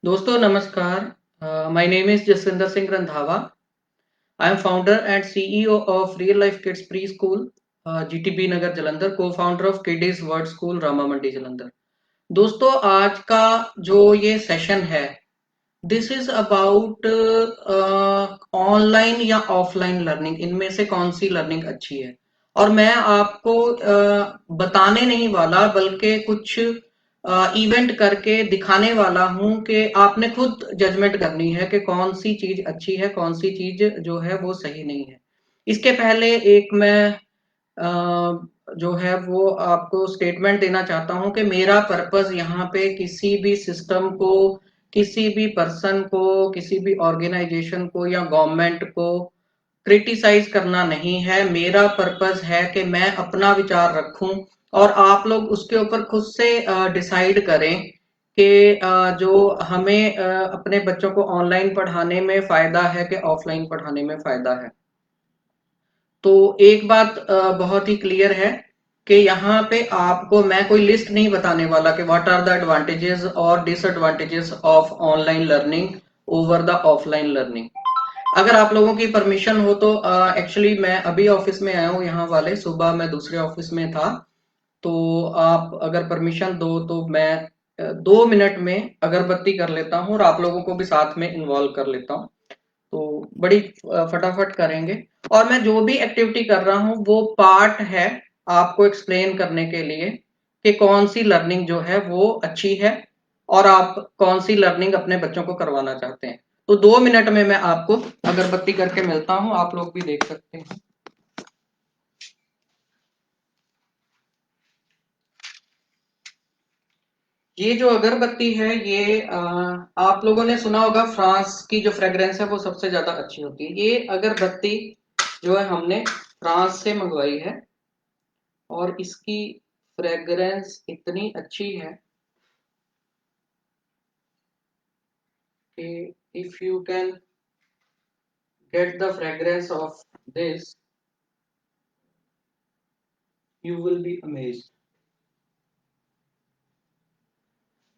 दोस्तों नमस्कार। My name is Jasvinder Singh Randhawa. I am founder and CEO of Real Life Kids Pre School, GTB Nagar Jalandhar, co founder of Kiddies World School Rama Mandi Jalandhar. दोस्तों आज का जो ये सेशन है, दिस इज अबाउट ऑनलाइन या ऑफलाइन लर्निंग, इनमें से कौन सी लर्निंग अच्छी है। और मैं आपको बताने नहीं वाला बल्कि कुछ इवेंट करके दिखाने वाला हूं कि आपने खुद जजमेंट करनी है कि कौन सी चीज अच्छी है, कौन सी चीज जो है वो सही नहीं है। इसके पहले एक मैं जो है वो आपको स्टेटमेंट देना चाहता हूं कि मेरा पर्पस यहाँ पे किसी भी सिस्टम को, किसी भी पर्सन को, किसी भी ऑर्गेनाइजेशन को या गवर्नमेंट को क्रिटिसाइज करना नहीं है। मेरा पर्पस है कि मैं अपना विचार रखूं और आप लोग उसके ऊपर खुद से डिसाइड करें कि जो हमें अपने बच्चों को ऑनलाइन पढ़ाने में फायदा है कि ऑफलाइन पढ़ाने में फायदा है। तो एक बात बहुत ही क्लियर है कि यहाँ पे आपको मैं कोई लिस्ट नहीं बताने वाला कि व्हाट आर द एडवांटेजेस और disadvantages of online learning over the offline learning. अगर आप लोगों की परमिशन हो तो एक्चुअली मैं अभी ऑफिस में आया हूँ यहाँ वाले, सुबह मैं दूसरे ऑफिस में था। तो आप अगर परमिशन दो तो मैं 2 मिनट में अगरबत्ती कर लेता हूँ और आप लोगों को भी साथ में इन्वॉल्व कर लेता हूँ। तो बड़ी फटाफट करेंगे। और मैं जो भी एक्टिविटी कर रहा हूँ वो पार्ट है आपको एक्सप्लेन करने के लिए कि कौन सी लर्निंग जो है वो अच्छी है और आप कौन सी लर्निंग अपने बच्चों को करवाना चाहते हैं। तो 2 मिनट में मैं आपको अगरबत्ती करके मिलता हूँ, आप लोग भी देख सकते हैं। ये जो अगरबत्ती है ये आप लोगों ने सुना होगा फ्रांस की जो फ्रेग्रेंस है वो सबसे ज्यादा अच्छी होती है। ये अगरबत्ती जो है हमने फ्रांस से मंगवाई है और इसकी फ्रेग्रेंस इतनी अच्छी है कि if you can get the fragrance of this you will be amazed.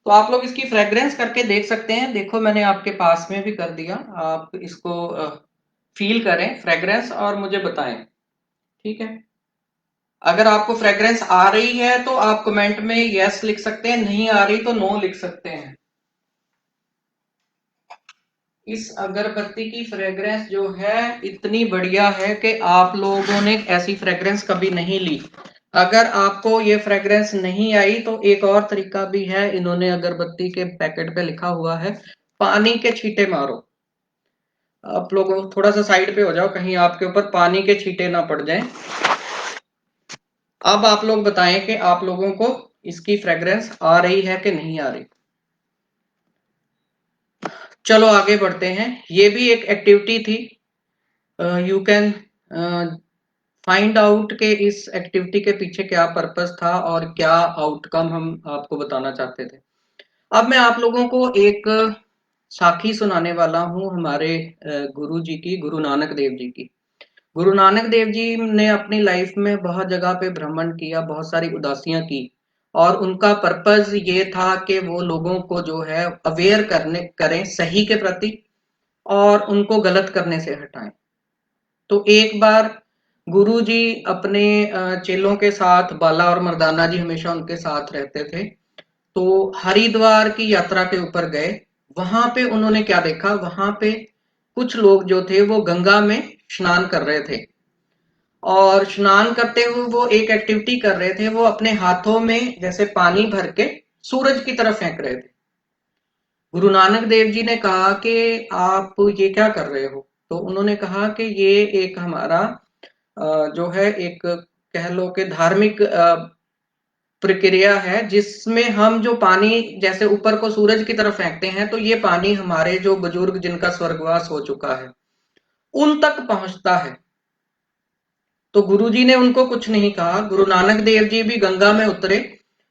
तो आप लोग इसकी फ्रेग्रेंस करके देख सकते हैं। देखो मैंने आपके पास में भी कर दिया, आप इसको फील करें फ्रेग्रेंस और मुझे बताएं। ठीक है, अगर आपको फ्रेग्रेंस आ रही है तो आप कमेंट में यस लिख सकते हैं, नहीं आ रही तो नो लिख सकते हैं। इस अगरबत्ती की फ्रेग्रेंस जो है इतनी बढ़िया है कि आप लोगों ने ऐसी फ्रेग्रेंस कभी नहीं ली। अगर आपको ये फ्रेग्रेंस नहीं आई तो एक और तरीका भी है, इन्होंने अगरबत्ती के पैकेट पे लिखा हुआ है पानी के छींटे मारो। आप लोग थोड़ा सा साइड पे हो जाओ कहीं आपके ऊपर पानी के छींटे ना पड़ जाएं। अब आप लोग बताएं कि आप लोगों को इसकी फ्रेग्रेंस आ रही है कि नहीं आ रही। चलो आगे बढ़ते हैं। ये भी एक एक्टिविटी थी। यू कैन फाइंड आउट के इस एक्टिविटी के पीछे क्या पर्पस था और क्या आउटकम हम आपको बताना चाहते थे। अब मैं आप लोगों को एक साखी सुनाने वाला हूँ हमारे गुरु जी की, गुरु नानक देव जी की। गुरु नानक देव जी ने अपनी लाइफ में बहुत जगह पे भ्रमण किया, बहुत सारी उदासियां की और उनका पर्पस ये था कि वो लोगों को जो है अवेयर करने करें सही के प्रति और उनको गलत करने से हटाएं। तो एक बार गुरु जी अपने चेलों के साथ, बाला और मर्दाना जी हमेशा उनके साथ रहते थे, तो हरिद्वार की यात्रा के ऊपर गए। वहां पे उन्होंने क्या देखा, वहां पे कुछ लोग जो थे वो गंगा में स्नान कर रहे थे और स्नान करते हुए वो एक एक्टिविटी कर रहे थे, वो अपने हाथों में जैसे पानी भर के सूरज की तरफ फेंक रहे थे। गुरु नानक देव जी ने कहा कि आप ये क्या कर रहे हो। तो उन्होंने कहा कि ये एक हमारा जो है एक कह लो कि धार्मिक प्रक्रिया है जिसमें हम जो पानी जैसे ऊपर को सूरज की तरफ फेंकते हैं तो ये पानी हमारे जो बुजुर्ग जिनका स्वर्गवास हो चुका है उन तक पहुंचता है। तो गुरुजी ने उनको कुछ नहीं कहा। गुरु नानक देव जी भी गंगा में उतरे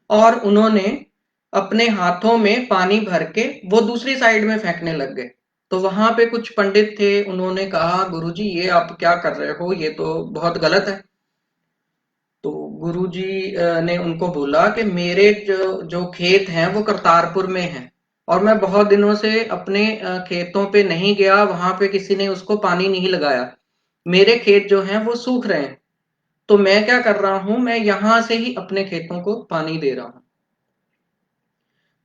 और उन्होंने अपने हाथों में पानी भर के वो दूसरी साइड में फेंकने लग गए। तो वहां पे कुछ पंडित थे, उन्होंने कहा गुरुजी ये आप क्या कर रहे हो, ये तो बहुत गलत है। तो गुरुजी ने उनको बोला कि मेरे जो जो खेत हैं वो करतारपुर में हैं और मैं बहुत दिनों से अपने खेतों पे नहीं गया, वहां पे किसी ने उसको पानी नहीं लगाया, मेरे खेत जो हैं वो सूख रहे हैं, तो मैं क्या कर रहा हूं, मैं यहां से ही अपने खेतों को पानी दे रहा हूं।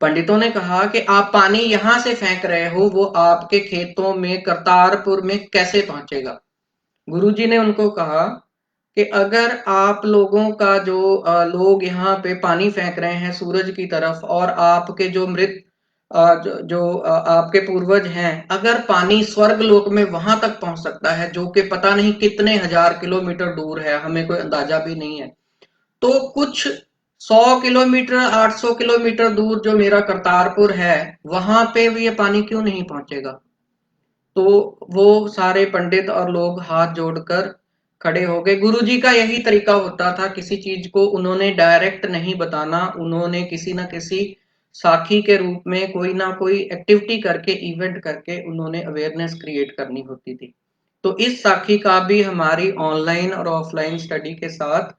पंडितों ने कहा कि आप पानी यहां से फेंक रहे हो, वो आपके खेतों में करतारपुर में कैसे पहुंचेगा। गुरुजी ने उनको कहा कि अगर आप लोगों का जो लोग यहाँ पे पानी फेंक रहे हैं सूरज की तरफ, और आपके जो मृत आपके पूर्वज हैं, अगर पानी स्वर्ग लोक में वहां तक पहुंच सकता है, जो कि पता नहीं कितने हजार किलोमीटर दूर है, हमें कोई अंदाजा भी नहीं है, तो कुछ 100 किलोमीटर 800 किलोमीटर दूर जो मेरा करतारपुर है, वहां पे भी ये पानी क्यों नहीं पहुंचेगा। तो वो सारे पंडित और लोग हाथ जोड़कर खड़े हो गए। गुरुजी का यही तरीका होता था, किसी चीज को उन्होंने डायरेक्ट नहीं बताना, उन्होंने किसी ना किसी साखी के रूप में कोई ना कोई एक्टिविटी करके, इवेंट करके उन्होंने अवेयरनेस क्रिएट करनी होती थी। तो इस साखी का भी हमारी ऑनलाइन और ऑफलाइन स्टडी के साथ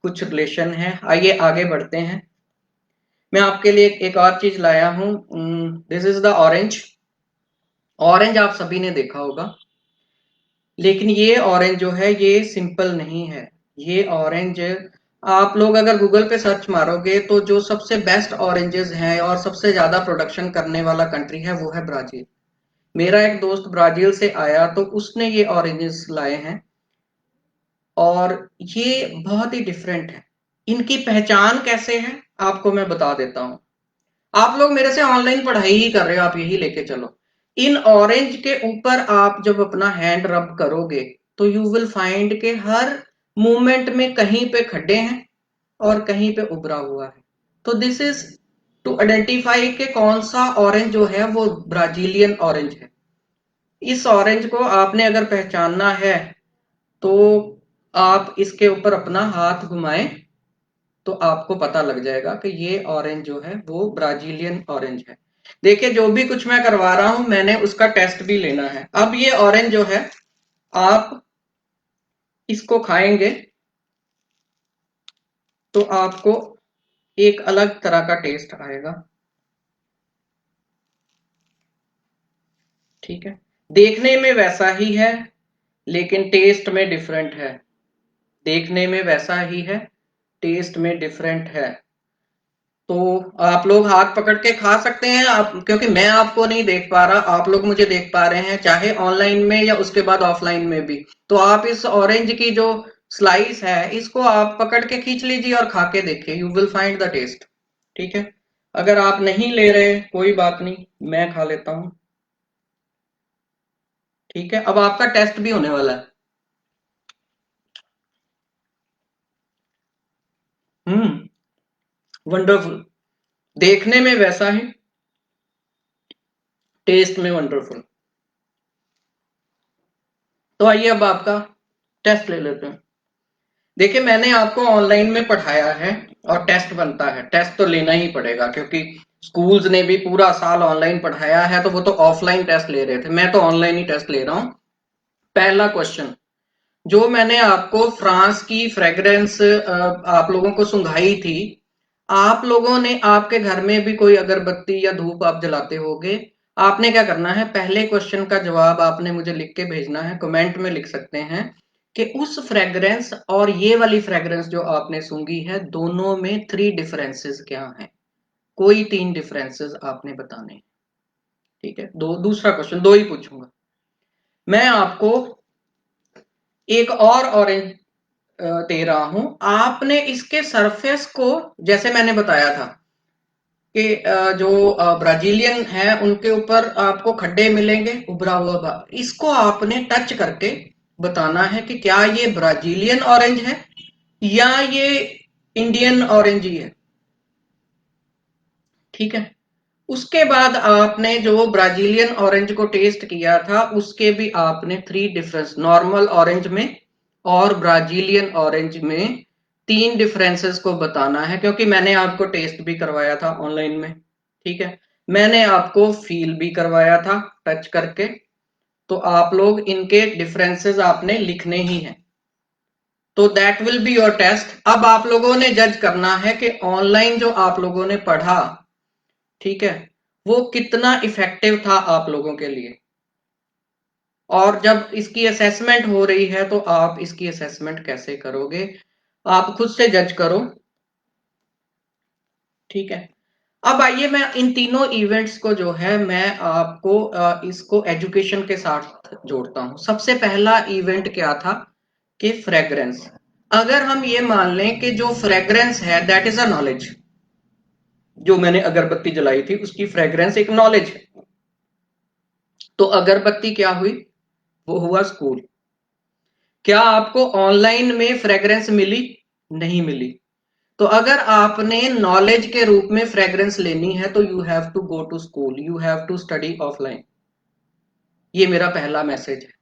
कुछ रिलेशन है। आइए आगे बढ़ते हैं। मैं आपके लिए एक और चीज लाया हूं। This is the orange. Orange आप सभी ने देखा होगा, लेकिन ये ऑरेंज जो है ये सिंपल नहीं है। ये ऑरेंज आप लोग अगर गूगल पे सर्च मारोगे तो जो सबसे बेस्ट ऑरेंजेस हैं और सबसे ज्यादा प्रोडक्शन करने वाला कंट्री है वो है ब्राजील। मेरा एक दोस्त ब्राजील से आया तो उसने ये ऑरेंजेस लाए हैं, और ये बहुत ही डिफरेंट है। इनकी पहचान कैसे है आपको मैं बता देता हूँ। आप लोग मेरे से ऑनलाइन पढ़ाई ही कर रहे हो, आप यही लेके चलो। इन ऑरेंज के ऊपर आप जब अपना हैंड रब करोगे तो यू विल फाइंड के हर मूवमेंट में कहीं पे खड्डे हैं और कहीं पे उभरा हुआ है। तो दिस इज टू आइडेंटिफाई के कौन सा ऑरेंज जो है वो ब्राजीलियन ऑरेंज है। इस ऑरेंज को आपने अगर पहचानना है तो आप इसके ऊपर अपना हाथ घुमाएं तो आपको पता लग जाएगा कि ये ऑरेंज जो है वो ब्राजीलियन ऑरेंज है। देखिए जो भी कुछ मैं करवा रहा हूं मैंने उसका टेस्ट भी लेना है। अब ये ऑरेंज जो है आप इसको खाएंगे तो आपको एक अलग तरह का टेस्ट आएगा। ठीक है, देखने में वैसा ही है लेकिन टेस्ट में डिफरेंट है। देखने में वैसा ही है, टेस्ट में डिफरेंट है। तो आप लोग हाथ पकड़ के खा सकते हैं आप, क्योंकि मैं आपको नहीं देख पा रहा, आप लोग मुझे देख पा रहे हैं, चाहे ऑनलाइन में या उसके बाद ऑफलाइन में भी। तो आप इस ऑरेंज की जो स्लाइस है इसको आप पकड़ के खींच लीजिए और खा के देखिए, you will find the taste. ठीक है, अगर आप नहीं ले रहे कोई बात नहीं, मैं खा लेता हूं। ठीक है, अब आपका टेस्ट भी होने वाला है। वंडरफुल, देखने में वैसा ही, टेस्ट में वंडरफुल। तो आइए अब आपका टेस्ट ले लेते हैं। देखिए मैंने आपको ऑनलाइन में पढ़ाया है और टेस्ट बनता है, टेस्ट तो लेना ही पड़ेगा, क्योंकि स्कूल्स ने भी पूरा साल ऑनलाइन पढ़ाया है तो वो तो ऑफलाइन टेस्ट ले रहे थे, मैं तो ऑनलाइन ही टेस्ट ले रहा हूं। पहला क्वेश्चन, जो मैंने आपको फ्रांस की फ्रेग्रेंस आप लोगों को सुंघाई थी, आप लोगों ने आपके घर में भी कोई अगरबत्ती या धूप आप जलाते होगे, आपने क्या करना है, पहले क्वेश्चन का जवाब आपने मुझे लिख के भेजना है, कमेंट में लिख सकते हैं कि उस फ्रेग्रेंस और ये वाली फ्रेग्रेंस जो आपने सूंघी है दोनों में 3 डिफरेंसेस क्या हैं। कोई 3 डिफरेंसेस आपने बताने हैं। ठीक है, दो, दूसरा क्वेश्चन दो ही पूछूंगा। मैं आपको एक और ऑरेंज दे रहा हूं, आपने इसके सरफेस को, जैसे मैंने बताया था कि जो ब्राजीलियन है उनके ऊपर आपको खड्डे मिलेंगे उभरा हुआ भाग, इसको आपने टच करके बताना है कि क्या ये ब्राजीलियन ऑरेंज है या ये इंडियन ऑरेंज ही है। ठीक है, उसके बाद आपने जो ब्राजीलियन ऑरेंज को टेस्ट किया था उसके भी आपने 3 डिफरेंस, नॉर्मल ऑरेंज में और ब्राजीलियन ऑरेंज में 3 डिफरेंसेस को बताना है, क्योंकि मैंने आपको टेस्ट भी करवाया था ऑनलाइन में। ठीक है, मैंने आपको फील भी करवाया था टच करके, तो आप लोग इनके डिफरेंसेस आपने लिखने ही हैं। तो that will be your test. अब आप लोगों ने जज करना है कि ऑनलाइन जो आप लोगों ने पढ़ा, ठीक है, वो कितना इफेक्टिव था आप लोगों के लिए। और जब इसकी असेसमेंट हो रही है तो आप इसकी असेसमेंट कैसे करोगे, आप खुद से जज करो। ठीक है, अब आइए मैं इन तीनों इवेंट्स को जो है मैं आपको इसको एजुकेशन के साथ जोड़ता हूं। सबसे पहला इवेंट क्या था कि फ्रेग्रेंस। अगर हम ये मान लें कि जो फ्रेग्रेंस है दैट इज अ नॉलेज, जो मैंने अगरबत्ती जलाई थी उसकी फ्रेग्रेंस एक नॉलेज है, तो अगरबत्ती क्या हुई, वो हुआ स्कूल। क्या आपको ऑनलाइन में फ्रेग्रेंस मिली, नहीं मिली। तो अगर आपने नॉलेज के रूप में फ्रेग्रेंस लेनी है तो you have to go to school, you have to study offline. ये मेरा पहला मैसेज है।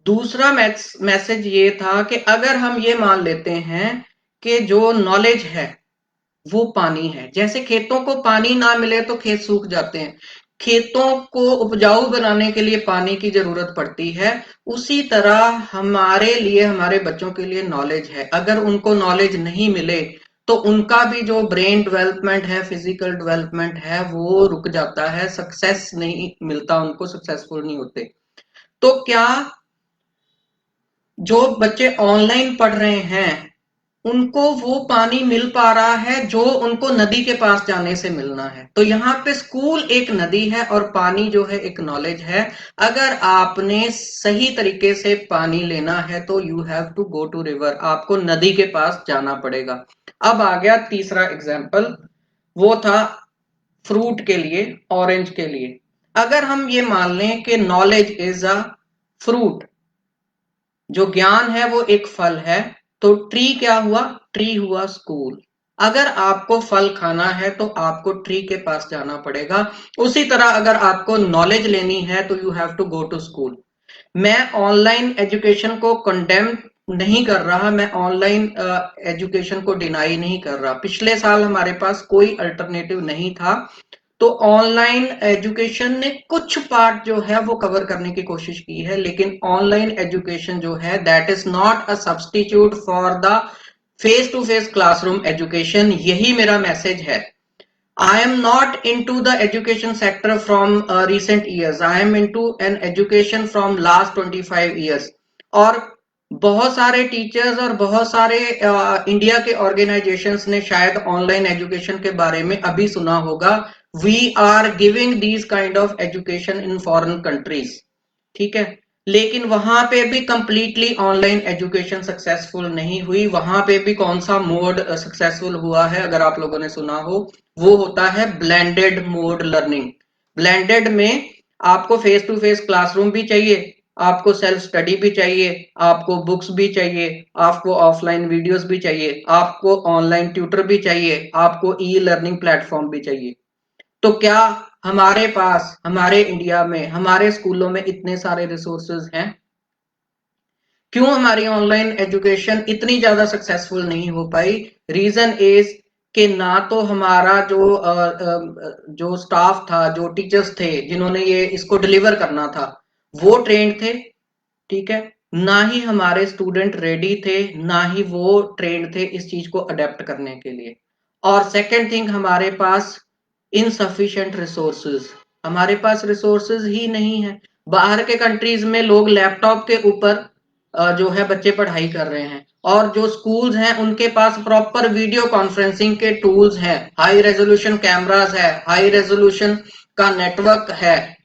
दूसरा मैसेज ये था कि अगर हम ये मान लेते हैं कि जो नॉलेज है वो पानी है, जैसे खेतों को पानी ना मिले तो खेत सूख जाते हैं, खेतों को उपजाऊ बनाने के लिए पानी की जरूरत पड़ती है, उसी तरह हमारे लिए, हमारे बच्चों के लिए नॉलेज है। अगर उनको नॉलेज नहीं मिले तो उनका भी जो ब्रेन डेवलपमेंट है, फिजिकल डेवलपमेंट है, वो रुक जाता है, सक्सेस नहीं मिलता उनको, सक्सेसफुल नहीं होते। तो क्या जो बच्चे ऑनलाइन पढ़ रहे हैं उनको वो पानी मिल पा रहा है जो उनको नदी के पास जाने से मिलना है? तो यहाँ पे स्कूल एक नदी है और पानी जो है एक नॉलेज है। अगर आपने सही तरीके से पानी लेना है तो you have to go to river, आपको नदी के पास जाना पड़ेगा। अब आ गया तीसरा एग्जाम्पल, वो था फ्रूट के लिए, ऑरेंज के लिए। अगर हम ये मान लें कि नॉलेज इज अ फ्रूट, जो ज्ञान है वो एक फल है, तो ट्री क्या हुआ, ट्री हुआ स्कूल। अगर आपको फल खाना है तो आपको ट्री के पास जाना पड़ेगा। उसी तरह अगर आपको नॉलेज लेनी है तो you have to go to school. मैं ऑनलाइन एजुकेशन को कंडेम नहीं कर रहा, मैं ऑनलाइन एजुकेशन को डिनाई नहीं कर रहा। पिछले साल हमारे पास कोई अल्टरनेटिव नहीं था, तो ऑनलाइन एजुकेशन ने कुछ पार्ट जो है वो कवर करने की कोशिश की है, लेकिन ऑनलाइन एजुकेशन जो है that is not a substitute for the face to face classroom education. यही मेरा मैसेज है। I am not into the education sector from recent years. I am into an education from last 25 years. और बहुत सारे teachers और बहुत सारे India के ऑर्गेनाइजेशंस ने शायद ऑनलाइन एजुकेशन के बारे में अभी सुना होगा। We are giving these kind of education in foreign countries. ठीक है, लेकिन वहां पे भी कंप्लीटली ऑनलाइन एजुकेशन सक्सेसफुल नहीं हुई। वहां पे भी कौन सा मोड सक्सेसफुल हुआ है, अगर आप लोगों ने सुना हो, वो होता है ब्लेंडेड मोड लर्निंग। ब्लेंडेड में आपको फेस टू फेस क्लासरूम भी चाहिए, आपको सेल्फ स्टडी भी चाहिए, आपको बुक्स भी चाहिए, आपको ऑफलाइन वीडियोस भी चाहिए, आपको ऑनलाइन ट्यूटर भी चाहिए, आपको ई लर्निंग प्लेटफॉर्म भी चाहिए। तो क्या हमारे पास, हमारे इंडिया में, हमारे स्कूलों में इतने सारे रिसोर्सेज हैं? क्यों हमारी ऑनलाइन एजुकेशन इतनी ज्यादा सक्सेसफुल नहीं हो पाई? रीजन इज कि ना तो हमारा जो स्टाफ था, जो टीचर्स थे जिन्होंने ये इसको डिलीवर करना था, वो ट्रेंड थे। ठीक है, ना ही हमारे स्टूडेंट रेडी थे, ना ही वो ट्रेंड थे इस चीज को अडेप्ट करने के लिए। और सेकेंड थिंग, हमारे पास इनसफिशिएंट रिसोर्सेज, हमारे पास रिसोर्सेज ही नहीं है। बाहर के कंट्रीज में लोग लैपटॉप के ऊपर जो है बच्चे पढ़ाई कर रहे हैं, और जो स्कूल्स हैं उनके पास प्रॉपर वीडियो कॉन्फ्रेंसिंग के टूल्स हैं, हाई रेजोल्यूशन कैमरास है, हाई रेजोल्यूशन का नेटवर्क है,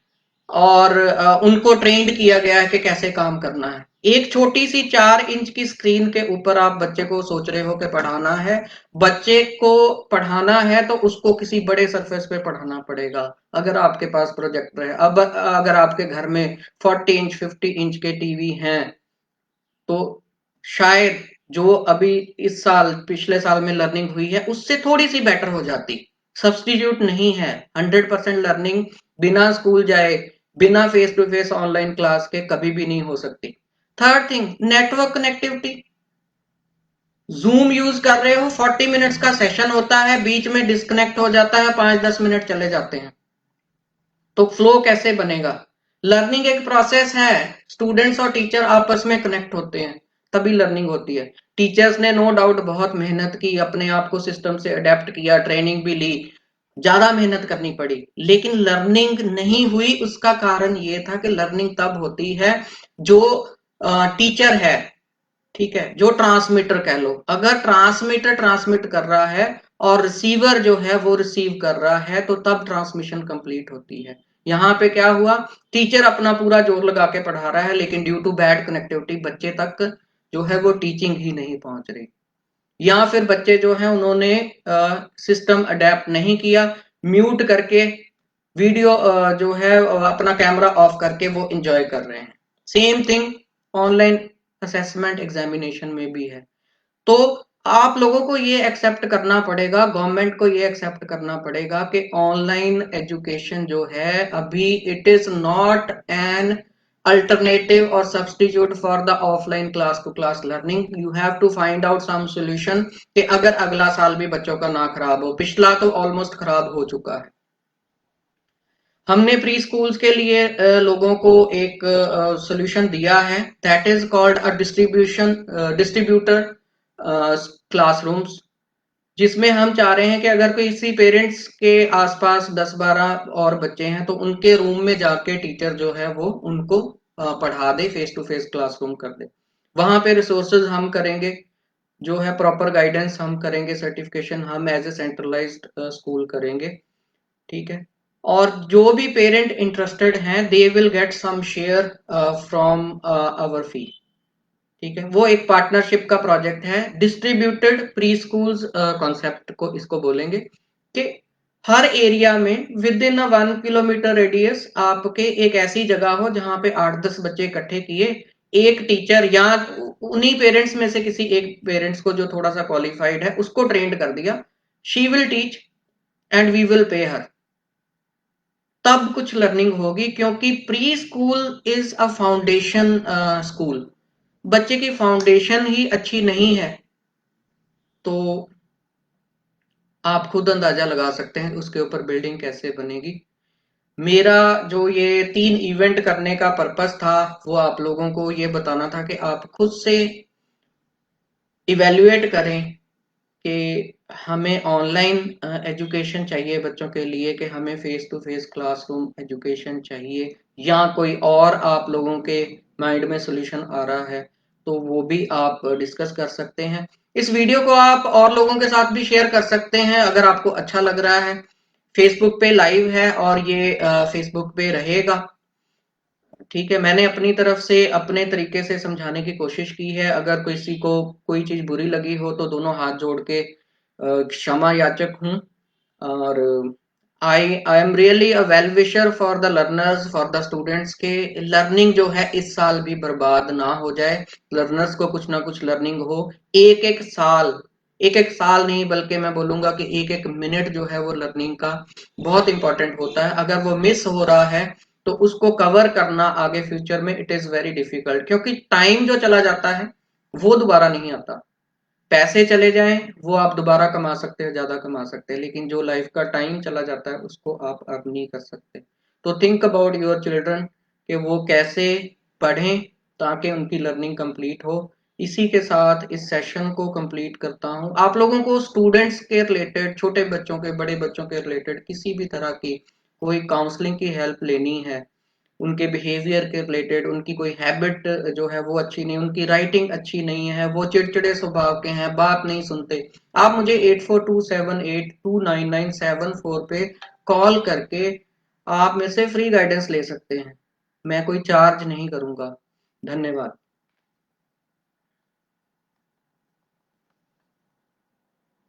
और उनको ट्रेंड किया गया है कि कैसे काम करना है। एक छोटी सी 4 इंच की स्क्रीन के ऊपर आप बच्चे को सोच रहे हो कि पढ़ाना है। बच्चे को पढ़ाना है तो उसको किसी बड़े सरफेस पे पढ़ाना पड़ेगा अगर आपके पास प्रोजेक्टर है। अब अगर आपके घर में 40 इंच 50 इंच के टीवी हैं तो शायद जो अभी इस साल, पिछले साल में लर्निंग हुई है उससे थोड़ी सी बेटर हो जाती। सब्सटीट्यूट नहीं है, 100% लर्निंग बिना स्कूल जाए, बिना face to face online class के कभी भी नहीं हो सकती। Third thing, network connectivity. Zoom use कर रहे हो, 40 मिनट्स का सेशन होता है, बीच में डिस्कनेक्ट हो जाता है, 5-10 मिनट चले जाते हैं, तो फ्लो कैसे बनेगा? लर्निंग एक प्रोसेस है, स्टूडेंट्स और टीचर आपस में कनेक्ट होते हैं तभी लर्निंग होती है। टीचर्स ने नो डाउट बहुत मेहनत की, अपने आप को सिस्टम से अडेप्ट किया, ट्रेनिंग भी ली, ज्यादा मेहनत करनी पड़ी, लेकिन लर्निंग नहीं हुई। उसका कारण ये था कि लर्निंग तब होती है जो टीचर है, ठीक है, जो ट्रांसमीटर कह लो, अगर ट्रांसमीटर ट्रांसमिट कर रहा है और रिसीवर जो है वो रिसीव कर रहा है, तो तब ट्रांसमिशन कंप्लीट होती है। यहाँ पे क्या हुआ, टीचर अपना पूरा जोर लगा के पढ़ा रहा है, लेकिन ड्यू टू बैड कनेक्टिविटी बच्चे तक जो है वो टीचिंग ही नहीं पहुंच रही, या फिर बच्चे जो है उन्होंने सिस्टम अडेप्ट नहीं किया, म्यूट करके वीडियो जो है अपना कैमरा ऑफ करके वो एंजॉय कर रहे हैं। Same thing online assessment examination में भी है। तो आप लोगों को ये एक्सेप्ट करना पड़ेगा, गवर्नमेंट को ये एक्सेप्ट करना पड़ेगा कि ऑनलाइन एजुकेशन जो है अभी it is not an alternative और substitute for the offline class to class learning. You have to find out some solution कि अगर अगला साल भी बच्चों का ना खराब हो, पिछला तो ऑलमोस्ट खराब हो चुका है। हमने प्री स्कूल्स के लिए लोगों को एक सॉल्यूशन दिया है, that is called a distributor classrooms, जिसमें हम चाह रहे हैं कि अगर कोई किसी पेरेंट्स के आसपास 10-12 और बच्चे हैं तो उनके रूम में जाके टीचर जो है वो उनको पढ़ा दे, फेस टू फेस क्लासरूम कर दे। वहां पे रिसोर्सेज हम करेंगे, जो है प्रॉपर गाइडेंस हम करेंगे, सर्टिफिकेशन हम एज ए सेंट्रलाइज्ड स्कूल करेंगे, ठीक है। और जो भी पेरेंट इंटरेस्टेड हैं they will get some share from our fee, ठीक है। वो एक पार्टनरशिप का प्रोजेक्ट है, डिस्ट्रीब्यूटेड प्री स्कूल्स कॉन्सेप्ट को इसको बोलेंगे, कि हर एरिया में विद इन 1 किलोमीटर रेडियस आपके एक ऐसी जगह हो जहां पे 8-10 बच्चे इकट्ठे किए, एक टीचर या उन्हीं पेरेंट्स में से किसी एक पेरेंट्स को जो थोड़ा सा क्वालिफाइड है उसको ट्रेंड कर दिया, she will teach and we will pay her, तब कुछ लर्निंग होगी। क्योंकि pre school is a foundation school, बच्चे की फाउंडेशन ही अच्छी नहीं है तो आप खुद अंदाजा लगा सकते हैं उसके ऊपर बिल्डिंग कैसे बनेगी। मेरा जो ये 3 इवेंट करने का पर्पस था वो आप लोगों को ये बताना था कि आप खुद से इवेल्युएट करें कि हमें ऑनलाइन एजुकेशन चाहिए बच्चों के लिए, कि हमें face to face classroom education चाहिए, या कोई और आप लोगों के माइंड में सॉल्यूशन आ रहा है तो वो भी आप डिस्कस कर सकते हैं। इस वीडियो को आप और लोगों के साथ भी शेयर कर सकते हैं अगर आपको अच्छा लग रहा है। फेसबुक पे लाइव है और ये फेसबुक पे रहेगा, ठीक है। मैंने अपनी तरफ से अपने तरीके से समझाने की कोशिश की है, अगर किसी को कोई चीज बुरी लगी हो तो दोनों हाथ जोड़ के क्षमा याचक हूँ। और I am really a well wisher for the learners, for the students के लर्निंग जो है इस साल भी बर्बाद ना हो जाए, लर्नर्स को कुछ ना कुछ लर्निंग हो। एक एक साल, एक एक साल नहीं बल्कि मैं बोलूंगा कि एक एक मिनट जो है वो लर्निंग का बहुत इंपॉर्टेंट होता है। अगर वो मिस हो रहा है तो उसको कवर करना आगे फ्यूचर में इट इज वेरी डिफिकल्ट, क्योंकि टाइम जो चला जाता है वो दोबारा नहीं आता। पैसे चले जाएं वो आप दोबारा कमा सकते हैं, ज्यादा कमा सकते हैं, लेकिन जो लाइफ का टाइम चला जाता है उसको आप अर्न नहीं कर सकते। तो थिंक अबाउट योर चिल्ड्रन कि वो कैसे पढ़ें ताकि उनकी लर्निंग कंप्लीट हो। इसी के साथ इस सेशन को कंप्लीट करता हूं। आप लोगों को स्टूडेंट्स के रिलेटेड, छोटे बच्चों के, बड़े बच्चों के रिलेटेड किसी भी तरह की कोई काउंसलिंग की हेल्प लेनी है, उनके बिहेवियर के रिलेटेड, उनकी कोई हैबिट जो है वो अच्छी नहीं, उनकी राइटिंग अच्छी नहीं है, वो चिड़चिड़े स्वभाव के हैं, बात नहीं सुनते, आप मुझे 8427829974 पे कॉल करके आप मेरे से फ्री गाइडेंस ले सकते हैं, मैं कोई चार्ज नहीं करूंगा। धन्यवाद।